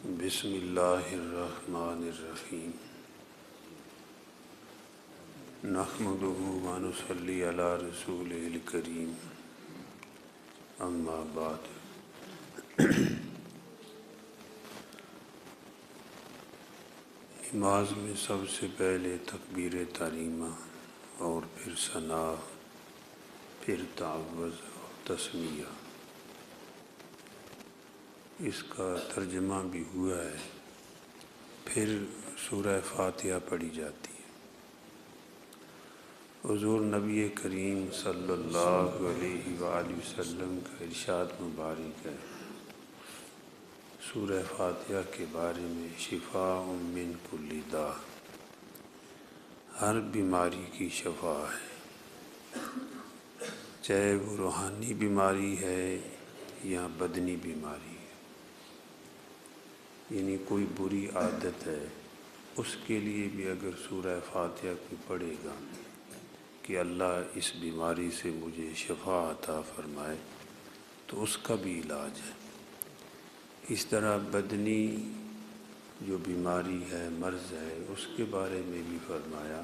بسم اللہ الرحمن الرحیم نحمدہ ونصلی علی رسولہ الکریم اما بعد۔ نماز میں سب سے پہلے تکبیر تحریمہ اور پھر ثناء، پھر تعوذ اور تسمیہ، اس کا ترجمہ بھی ہوا ہے، پھر سورہ فاتحہ پڑھی جاتی ہے۔ حضور نبی کریم صلی اللہ علیہ وآلہ وسلم کا ارشاد مبارک ہے سورہ فاتحہ کے بارے میں، شفاء من کل داء، ہر بیماری کی شفا ہے، چاہے وہ روحانی بیماری ہے یا بدنی بیماری ہے، یعنی کوئی بری عادت ہے، اس کے لیے بھی اگر سورہ فاتحہ کو پڑھے گا کہ اللہ اس بیماری سے مجھے شفا عطا فرمائے، تو اس کا بھی علاج ہے۔ اس طرح بدنی جو بیماری ہے، مرض ہے، اس کے بارے میں بھی فرمایا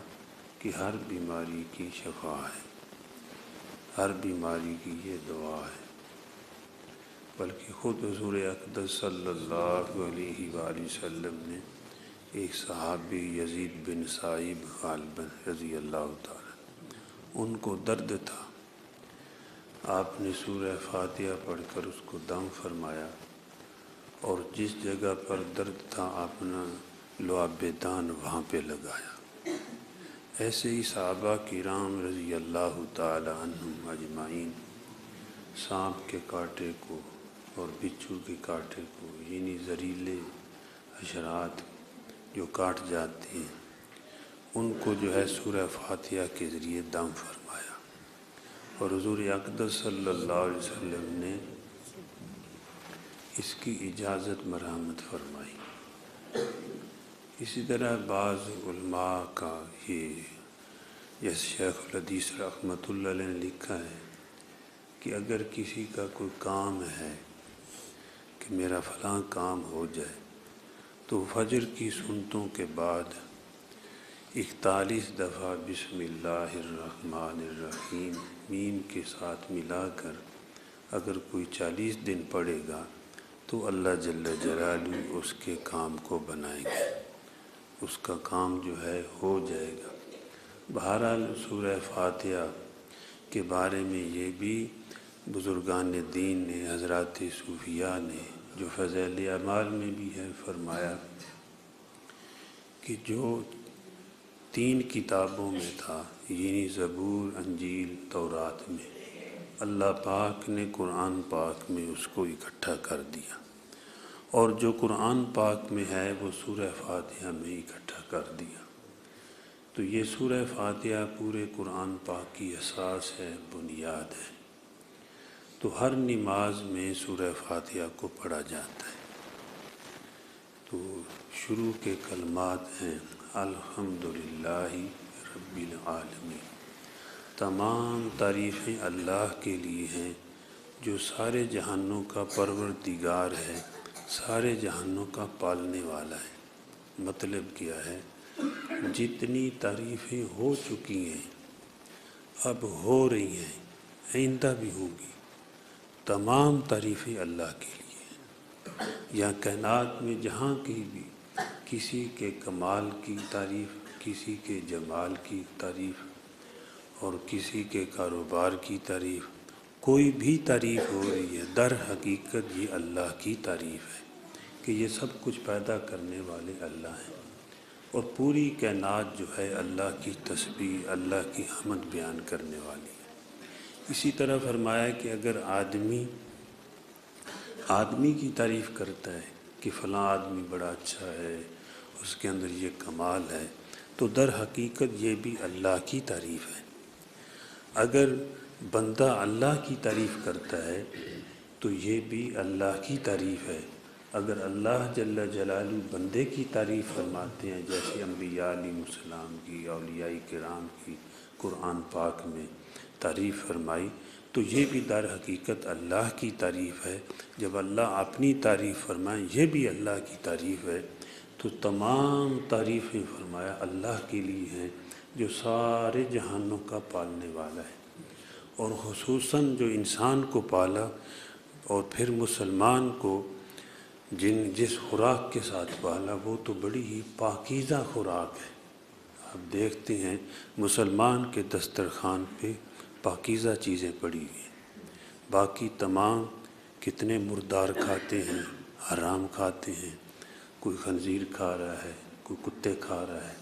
کہ ہر بیماری کی شفا ہے، ہر بیماری کی یہ دعا ہے۔ بلکہ خود حضور اقدس صلی اللہ علیہ وآلہ وسلم نے ایک صحابی یزید بن صائب غالباً رضی اللہ تعالیٰ، ان کو درد تھا، آپ نے سورہ فاتحہ پڑھ کر اس کو دم فرمایا، اور جس جگہ پر درد تھا آپ نے لعاب دان وہاں پہ لگایا۔ ایسے ہی صحابہ کرام رضی اللہ تعالی عنہم اجمعین سانپ کے کانٹے کو اور بچھو کے کانٹے کو، یعنی زہریلے حشرات جو کاٹ جاتے ہیں، ان کو جو ہے سورہ فاتحہ کے ذریعے دم فرمایا، اور حضور اقدس صلی اللہ علیہ وسلم نے اس کی اجازت مرحمت فرمائی۔ اسی طرح بعض علماء کا یہ، جیسے شیخ الحدیث رحمۃ اللہ علیہ نے لکھا ہے کہ اگر کسی کا کوئی کام ہے کہ میرا فلاں کام ہو جائے، تو فجر کی سنتوں کے بعد 41 دفعہ بسم اللہ الرحمن الرحیم میم کے ساتھ ملا کر اگر کوئی 40 دن پڑھے گا تو اللہ جل جلالہ اس کے کام کو بنائیں گے، اس کا کام جو ہے ہو جائے گا۔ بہرحال سورہ فاتحہ کے بارے میں یہ بھی بزرگان دین نے، حضرات صوفیاء نے، جو فضائل اعمال میں بھی ہے، فرمایا کہ جو 3 کتابوں میں تھا، یعنی زبور، انجیل، تورات میں، اللہ پاک نے قرآن پاک میں اس کو اکٹھا کر دیا، اور جو قرآن پاک میں ہے وہ سورہ فاتحہ میں اکٹھا کر دیا۔ تو یہ سورہ فاتحہ پورے قرآن پاک کی اساس ہے، بنیاد ہے۔ تو ہر نماز میں سورہ فاتحہ کو پڑھا جاتا ہے۔ تو شروع کے کلمات ہیں الحمدللہ رب العالمین، تمام تعریفیں اللہ کے لیے ہیں جو سارے جہانوں کا پروردگار ہے، سارے جہانوں کا پالنے والا ہے۔ مطلب کیا ہے؟ جتنی تعریفیں ہو چکی ہیں، اب ہو رہی ہیں، آئندہ بھی ہوگی، تمام تعریفیں اللہ کے لیے ہیں۔ یا کائنات میں جہاں کی بھی کسی کے کمال کی تعریف، کسی کے جمال کی تعریف، اور کسی کے کاروبار کی تعریف، کوئی بھی تعریف ہو رہی ہے، در حقیقت یہ اللہ کی تعریف ہے کہ یہ سب کچھ پیدا کرنے والے اللہ ہیں، اور پوری کائنات جو ہے اللہ کی تسبیح، اللہ کی حمد بیان کرنے والی ہے۔ اسی طرح فرمایا کہ اگر آدمی کی تعریف کرتا ہے کہ فلاں آدمی بڑا اچھا ہے، اس کے اندر یہ کمال ہے، تو در حقیقت یہ بھی اللہ کی تعریف ہے۔ اگر بندہ اللہ کی تعریف کرتا ہے تو یہ بھی اللہ کی تعریف ہے۔ اگر اللہ جل جلالہ بندے کی تعریف فرماتے ہیں، جیسے انبیاء علیہ السلام کی، اولیاء کرام کی قرآن پاک میں تعریف فرمائی، تو یہ بھی در حقیقت اللہ کی تعریف ہے۔ جب اللہ اپنی تعریف فرمائیں یہ بھی اللہ کی تعریف ہے، تو تمام تعریفیں فرمایا اللہ کے لیے ہیں جو سارے جہانوں کا پالنے والا ہے، اور خصوصاً جو انسان کو پالا اور پھر مسلمان کو جس خوراک کے ساتھ پالا وہ تو بڑی ہی پاکیزہ خوراک ہے۔ آپ دیکھتے ہیں مسلمان کے دسترخوان پہ پاکیزہ چیزیں پڑی ہوئی ہیں، باقی تمام کتنے مردار کھاتے ہیں، حرام کھاتے ہیں، کوئی خنزیر کھا رہا ہے، کوئی کتے کھا رہا ہے،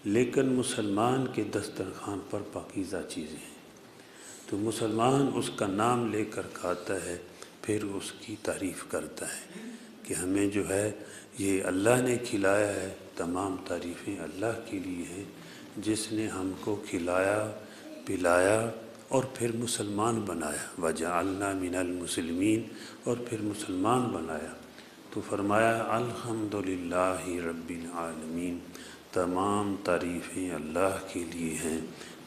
لیکن مسلمان کے دسترخوان پر پاکیزہ چیزیں ہیں، تو مسلمان اس کا نام لے کر کھاتا ہے، پھر اس کی تعریف کرتا ہے کہ ہمیں جو ہے یہ اللہ نے کھلایا ہے۔ تمام تعریفیں اللہ کے لیے ہیں جس نے ہم کو کھلایا پلایا اور پھر مسلمان بنایا، وَجَعَلْنَا مِنَ الْمُسْلِمِينَ، اور پھر مسلمان بنایا۔ تو فرمایا الحمدللہ رب العالمین، تمام تعریفیں اللہ کے لیے ہیں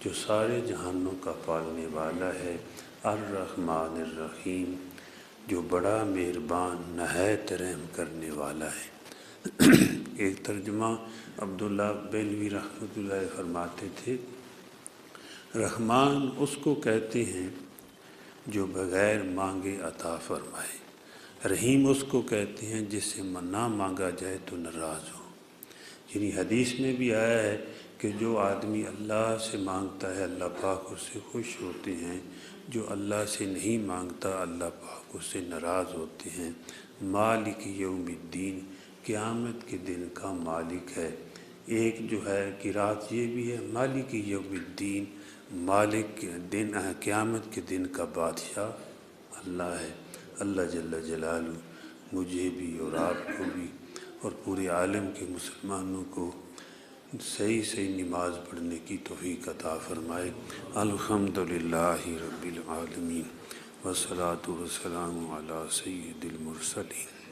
جو سارے جہانوں کا پالنے والا ہے، الرحمن الرحیم، جو بڑا مہربان نہایت رحم کرنے والا ہے۔ ایک ترجمہ عبداللہ بینوی رحمۃ اللہ فرماتے تھے، رحمان اس کو کہتے ہیں جو بغیر مانگے عطا فرمائے، رحیم اس کو کہتے ہیں جس سے نہ مانگا جائے تو ناراض ہو۔ یعنی حدیث میں بھی آیا ہے کہ جو آدمی اللہ سے مانگتا ہے اللہ پاک اس سے خوش ہوتے ہیں، جو اللہ سے نہیں مانگتا اللہ پاک اس سے ناراض ہوتے ہیں۔ مالک یوم الدین، قیامت کے دن کا مالک ہے۔ ایک جو ہے قرات یہ بھی ہے مالک یوم الدین، مالک دن قیامت کے دن کا بادشاہ اللہ ہے۔ اللہ جل جلالہ مجھے بھی اور آپ کو بھی اور پورے عالم کے مسلمانوں کو صحیح نماز پڑھنے کی توفیق عطا فرمائے۔ الحمدللہ رب العالمین، والصلاة والسلام علی سید المرسلین۔